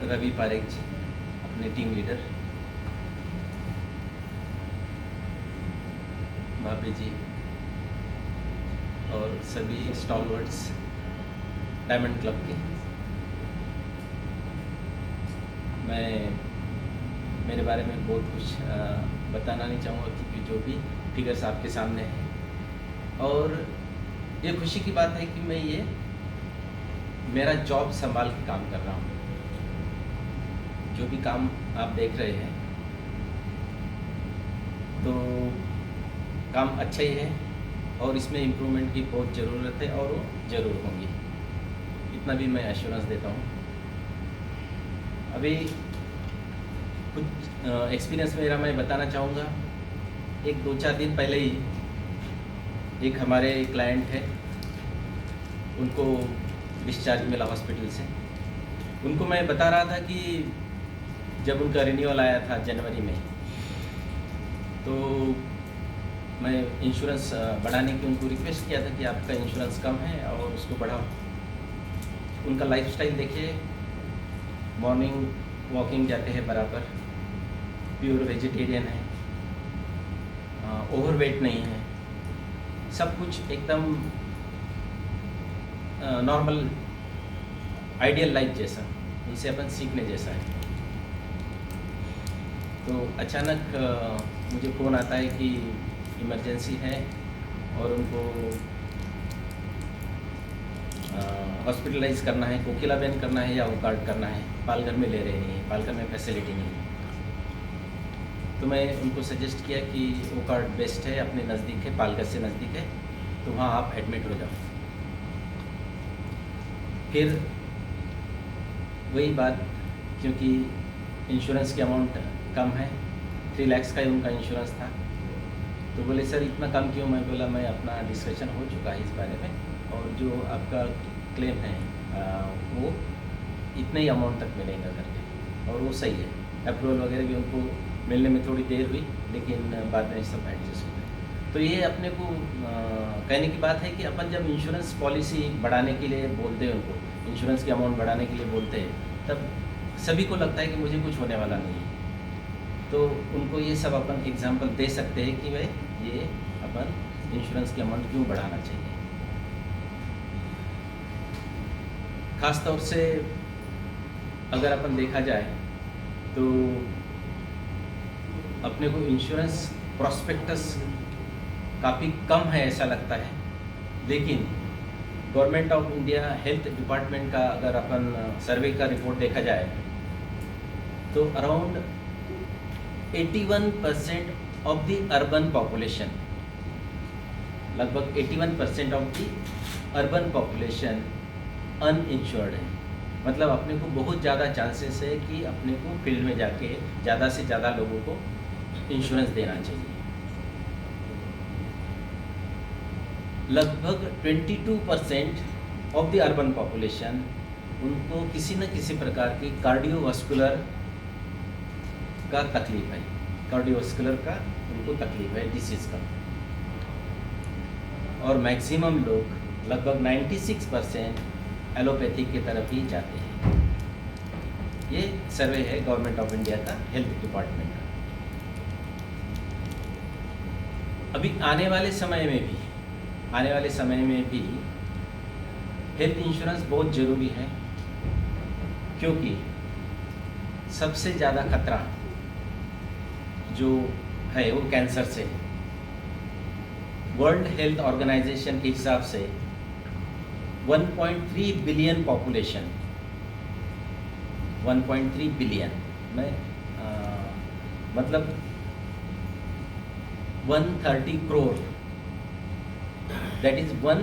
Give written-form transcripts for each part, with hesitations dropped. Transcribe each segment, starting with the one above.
रवि पारेख जी, अपने team leader, भाभी जी और सभी स्टॉलवर्ड्स डायमंड क्लब के। मैं मेरे बारे में बहुत कुछ बताना नहीं चाहूँगा क्योंकि जो भी फिगर्स आपके सामने हैं, और ये खुशी की बात है कि मैं ये मेरा जॉब संभाल के काम कर रहा हूँ। जो भी काम आप देख रहे हैं तो काम अच्छा ही है और इसमें इम्प्रूवमेंट की बहुत ज़रूरत है और वो ज़रूर होंगी, इतना भी मैं एश्योरेंस देता हूँ। अभी कुछ एक्सपीरियंस मेरा मैं बताना चाहूँगा। एक 2-4 दिन पहले ही एक हमारे क्लाइंट है, उनको डिस्चार्ज मिला हॉस्पिटल से। उनको मैं बता रहा था कि जब उनका रिन्यूअल आया था जनवरी में, तो मैं इंश्योरेंस बढ़ाने की उनको रिक्वेस्ट किया था कि आपका इंश्योरेंस कम है और उसको बढ़ाओ। उनका लाइफस्टाइल देखिए, मॉर्निंग वॉकिंग जाते हैं बराबर, प्योर वेजिटेरियन है, ओवरवेट नहीं है, सब कुछ एकदम नॉर्मल आइडियल लाइफ जैसा, इनसे अपन सीखने जैसा है। तो अचानक मुझे फ़ोन आता है कि इमरजेंसी है और उनको हॉस्पिटलाइज करना है, कोकिलाबेन करना है या ओकार्ड करना है। पालघर में ले रहे नहीं है, पालघर में फैसिलिटी नहीं है। तो मैं उनको सजेस्ट किया कि ओकार्ड बेस्ट है, अपने नज़दीक है, पालघर से नज़दीक है, तो वहाँ आप एडमिट हो जाओ। फिर वही बात, क्योंकि इंश्योरेंस की अमाउंट कम है, 3 लाख का ही उनका इंश्योरेंस था, तो बोले सर इतना कम क्यों? मैं बोला मैं अपना डिस्कशन हो चुका है इस बारे में, और जो आपका क्लेम है वो इतने ही अमाउंट तक मिलेगा करके, और वो सही है। अप्रूवल वगैरह भी उनको मिलने में थोड़ी देर हुई, लेकिन बाद में सब एडजस्ट हो गए। तो ये अपने को कहने की बात है कि अपन जब इंश्योरेंस पॉलिसी बढ़ाने के लिए बोलते हैं, उनको इंश्योरेंस की अमाउंट बढ़ाने के लिए बोलते हैं, तब सभी को लगता है कि मुझे कुछ होने वाला नहीं है। तो उनको ये सब अपन एग्जांपल दे सकते हैं कि भाई ये अपन इंश्योरेंस की अमाउंट क्यों बढ़ाना चाहिए। ख़ास तौर से अगर अपन देखा जाए तो अपने को इंश्योरेंस प्रॉस्पेक्टस काफ़ी कम है ऐसा लगता है, लेकिन government of India health department का अगर अपन सर्वे का रिपोर्ट देखा जाए तो around 81% of the urban population, लगभग 81% of the urban population uninsured है। मतलब अपने को बहुत ज़्यादा चांसेस है कि अपने को फील्ड में जाके ज़्यादा से ज़्यादा लोगों को इंश्योरेंस देना चाहिए। लगभग 22% ऑफ द अर्बन पॉपुलेशन, उनको किसी न किसी प्रकार की कार्डियोवास्कुलर का तकलीफ है, कार्डियोवास्कुलर का उनको तकलीफ है, डिसीज़ का। और मैक्सिमम लोग लगभग 96% एलोपैथी की तरफ ही जाते हैं। ये सर्वे है गवर्नमेंट ऑफ इंडिया का, हेल्थ डिपार्टमेंट का। अभी आने वाले समय में भी हेल्थ इंश्योरेंस बहुत ज़रूरी है, क्योंकि सबसे ज़्यादा खतरा जो है वो कैंसर से है। वर्ल्ड हेल्थ ऑर्गेनाइजेशन के हिसाब से 1.3 बिलियन पॉपुलेशन, 1.3 बिलियन में मतलब 130 crore, that is 1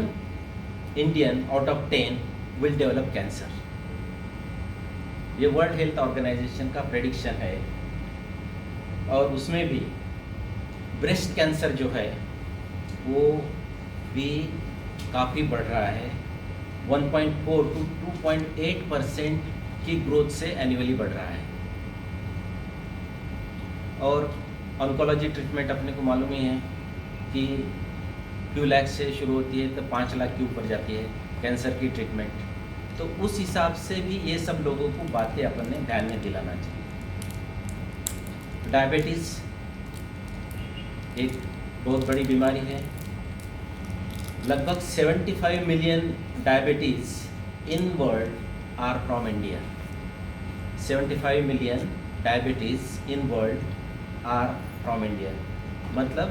Indian out of 10 will develop cancer. ये वर्ल्ड हेल्थ ऑर्गेनाइजेशन का प्रेडिक्शन है, और उसमें भी ब्रेस्ट कैंसर जो है वो भी काफ़ी बढ़ रहा है, 1.4 to 2.8% की ग्रोथ से एनुअली बढ़ रहा है। और ऑन्कोलॉजी ट्रीटमेंट अपने को मालूम ही है कि few लाख से शुरू होती है तो 5 लाख के ऊपर जाती है कैंसर की ट्रीटमेंट। तो उस हिसाब से भी ये सब लोगों को बातें अपन ने ध्यान में दिलाना चाहिए। डायबिटीज़ एक बहुत बड़ी बीमारी है। लगभग 75 million diabetes in world are from India. 75 million diabetes in world are from India, मतलब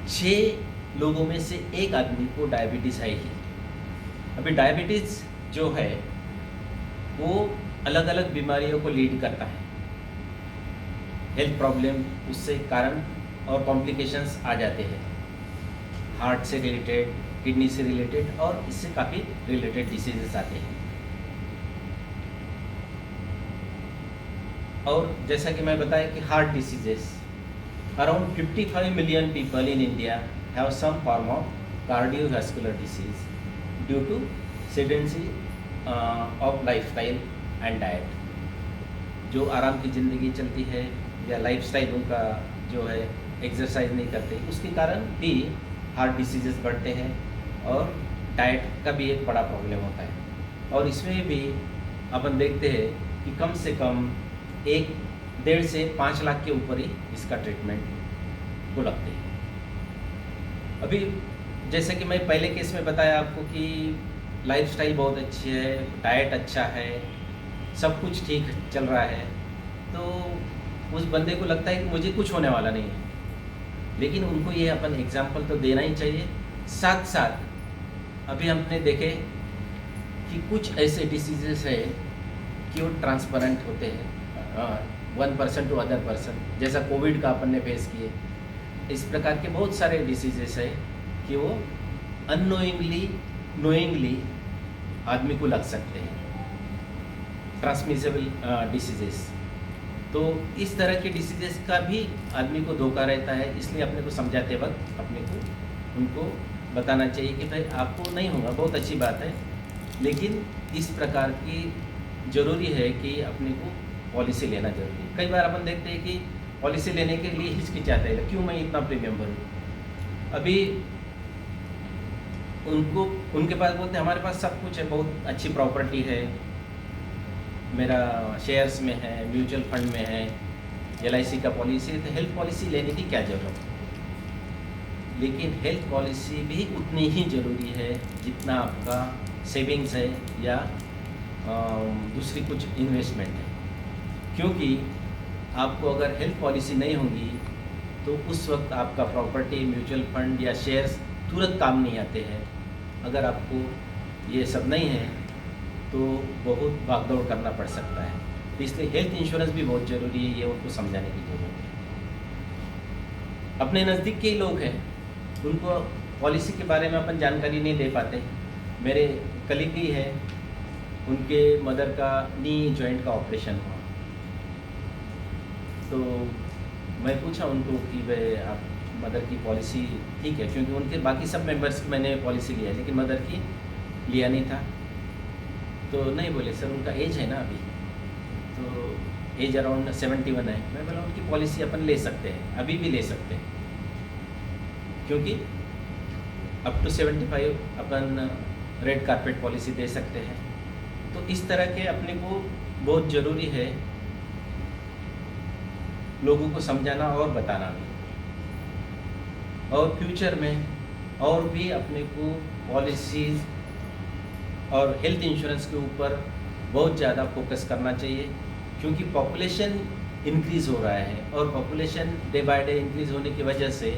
6 लोगों में से एक आदमी को डायबिटीज़ है ही। अभी डायबिटीज़ जो है वो अलग अलग बीमारियों को लीड करता है। हेल्थ प्रॉब्लम उससे कारण और कॉम्प्लिकेशंस आ जाते हैं, हार्ट से रिलेटेड, किडनी से रिलेटेड और इससे काफ़ी रिलेटेड डिसीजेस आते हैं। और जैसा कि मैं बताया कि heart diseases, around 55 million people in India have some form of cardiovascular disease due to sedency of lifestyle and diet. जो आराम की ज़िंदगी चलती है या लाइफस्टाइल उनका जो है एक्सरसाइज नहीं करते, उसके कारण भी हार्ट डिसीजेस बढ़ते हैं और डाइट का भी एक बड़ा प्रॉब्लम होता है। और इसमें भी अपन देखते हैं कि कम से कम 1.5 से 5 लाख के ऊपर ही इसका ट्रीटमेंट को लगते हैं। अभी जैसे कि मैं पहले केस में बताया आपको कि लाइफस्टाइल बहुत अच्छी है, डाइट अच्छा है, सब कुछ ठीक चल रहा है, तो उस बंदे को लगता है कि मुझे कुछ होने वाला नहीं है। लेकिन उनको ये अपन एग्जाम्पल तो देना ही चाहिए। साथ साथ अभी हमने देखे कि कुछ ऐसे डिसीजेस है कि वो ट्रांसपेरेंट होते हैं, 1% टू अदर पर्सन, जैसा कोविड का अपन ने फेस किए। इस प्रकार के बहुत सारे डिसीजेस है कि वो अननोइंगली नोइंगली आदमी को लग सकते हैं, ट्रांसमिसेबल डिसीजेस। तो इस तरह के डिसीजेस का भी आदमी को धोखा रहता है, इसलिए अपने को समझाते वक्त अपने को उनको बताना चाहिए कि भाई आपको नहीं होगा, बहुत अच्छी बात है, लेकिन इस प्रकार की ज़रूरी है कि अपने को पॉलिसी लेना जरूरी है। कई बार अपन देखते हैं कि पॉलिसी लेने के लिए हिचकिचाते हैं, क्यों मैं इतना प्रीमियम भरूँ। अभी उनके पास बोलते हैं हमारे पास सब कुछ है, बहुत अच्छी प्रॉपर्टी है, मेरा शेयर्स में है, म्यूचुअल फंड में है, LIC का पॉलिसी है, तो हेल्थ पॉलिसी लेने की क्या ज़रूरत है। लेकिन हेल्थ पॉलिसी भी उतनी ही ज़रूरी है जितना आपका सेविंग्स है या दूसरी कुछ इन्वेस्टमेंट है। क्योंकि आपको अगर हेल्थ पॉलिसी नहीं होगी तो उस वक्त आपका प्रॉपर्टी, म्यूचुअल फंड या शेयर्स तुरंत काम नहीं आते हैं। अगर आपको ये सब नहीं है तो बहुत भागदौड़ करना पड़ सकता है। इसलिए हेल्थ इंश्योरेंस भी बहुत ज़रूरी है, ये उनको समझाने की ज़रूरत है। अपने नज़दीक के ही लोग हैं, उनको पॉलिसी के बारे में अपन जानकारी नहीं दे पाते। मेरे कलीग ही है, उनके मदर का नी जॉइंट का ऑपरेशन हुआ, तो मैं पूछा उनको कि भाई आप मदर की पॉलिसी ठीक है, क्योंकि उनके बाकी सब मेंबर्स की मैंने पॉलिसी लिया है लेकिन मदर की लिया नहीं था। तो नहीं बोले सर उनका एज है ना अभी, तो एज अराउंड 71 है। मैं बोला उनकी पॉलिसी अपन ले सकते हैं, अभी भी ले सकते हैं, क्योंकि अप टू 75 अपन रेड कारपेट पॉलिसी दे सकते हैं। तो इस तरह के अपने को बहुत ज़रूरी है लोगों को समझाना और बताना भी, और फ्यूचर में और भी अपने को पॉलिसीज़ और हेल्थ इंश्योरेंस के ऊपर बहुत ज़्यादा फोकस करना चाहिए, क्योंकि पॉपुलेशन इंक्रीज़ हो रहा है और population day by day increase होने की वजह से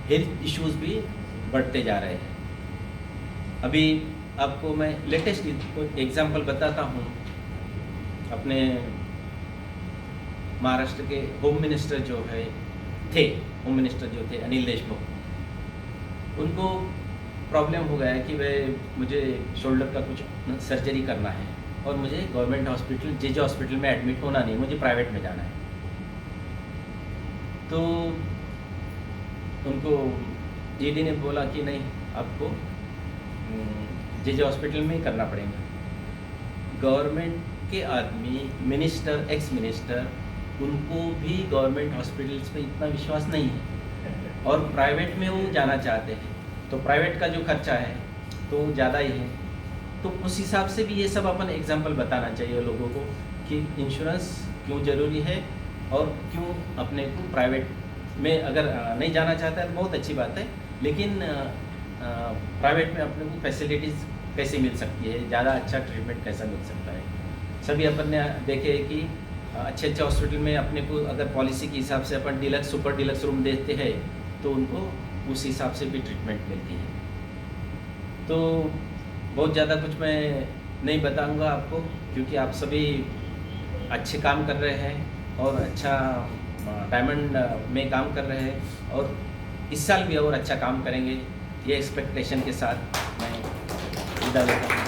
हेल्थ इश्यूज़ भी बढ़ते जा रहे हैं। अभी आपको मैं लेटेस्ट एग्जांपल बताता हूँ। अपने महाराष्ट्र के होम मिनिस्टर जो थे अनिल देशमुख, उनको प्रॉब्लम हो गया है कि भाई मुझे शोल्डर का कुछ सर्जरी करना है और मुझे गवर्नमेंट हॉस्पिटल JJ हॉस्पिटल में एडमिट होना नहीं, मुझे प्राइवेट में जाना है। तो उनको ED ने बोला कि नहीं, आपको JJ हॉस्पिटल में ही करना पड़ेगा। गवर्नमेंट के आदमी, मिनिस्टर, एक्स मिनिस्टर, उनको भी गवर्नमेंट हॉस्पिटल्स में इतना विश्वास नहीं है और प्राइवेट में वो जाना चाहते हैं। तो प्राइवेट का जो खर्चा है तो ज़्यादा ही है, तो उस हिसाब से भी ये सब अपन एग्जाम्पल बताना चाहिए लोगों को कि इंश्योरेंस क्यों ज़रूरी है और क्यों अपने को प्राइवेट में अगर नहीं जाना चाहता है तो बहुत अच्छी बात है, लेकिन प्राइवेट में अपने को फैसिलिटीज़ कैसे मिल सकती है, ज़्यादा अच्छा ट्रीटमेंट कैसा मिल सकता है। सभी अपन ने देखे है कि अच्छे अच्छे हॉस्पिटल में अपने को अगर पॉलिसी के हिसाब से अपन डीलक्स सुपर डीलक्स रूम देते हैं तो उनको उस हिसाब से भी ट्रीटमेंट मिलती है। तो बहुत ज़्यादा कुछ मैं नहीं बताऊंगा आपको, क्योंकि आप सभी अच्छे काम कर रहे हैं और अच्छा डायमंड में काम कर रहे हैं और इस साल भी और अच्छा काम करेंगे, ये एक्सपेक्टेशन के साथ मैं विदा लेता हूँ।